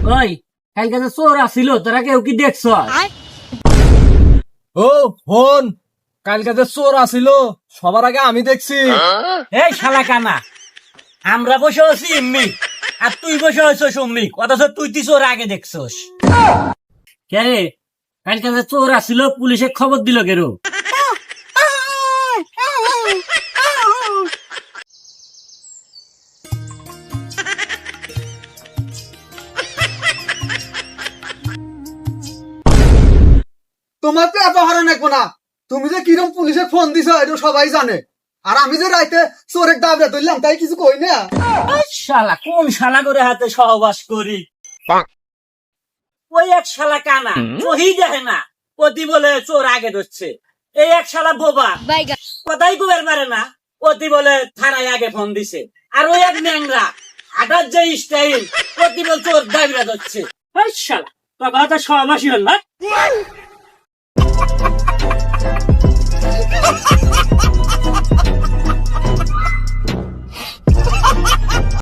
ওই কালকে যে চোর আসিল তোরা কেউ কি দেখছ? ও ফোন, কালকে যে চোর আসিল সবার আগে আমি দেখছি। এই শালা কানা, আমরা বসে আছি এমনি আর তুই বসে আছিস অমনি, অথচ তুই চোর আগে দেখছস। কে রে, কালকে যে চোর আসিল পুলিশে খবর দিল কেরো? তোমার তো এত হারান রাখবো না। তুমি যে কিরম পুলিশে ফোন দিছো এটা সবাই জানে। আর আমি যে রাইতে চোরের দাবড়া ধরলাম তাই কিছু কই না। শালা কোন শালা করে হাতে সহবাস করি? ওই এক শালা কানা চহি দেখে না, অতি বলে চোর আগে ধরছে। এই এক শালা বোবা কথাই কুবের পারে না, অতি বলে থানায় আগে ফোন দিছে। আর ওই এক ন্যাংরা হাঁটার যে স্টাইল, অতি বলে চোর দাবিরা ধরছে। ওই শালা তোর কথা সহবাসী হল না।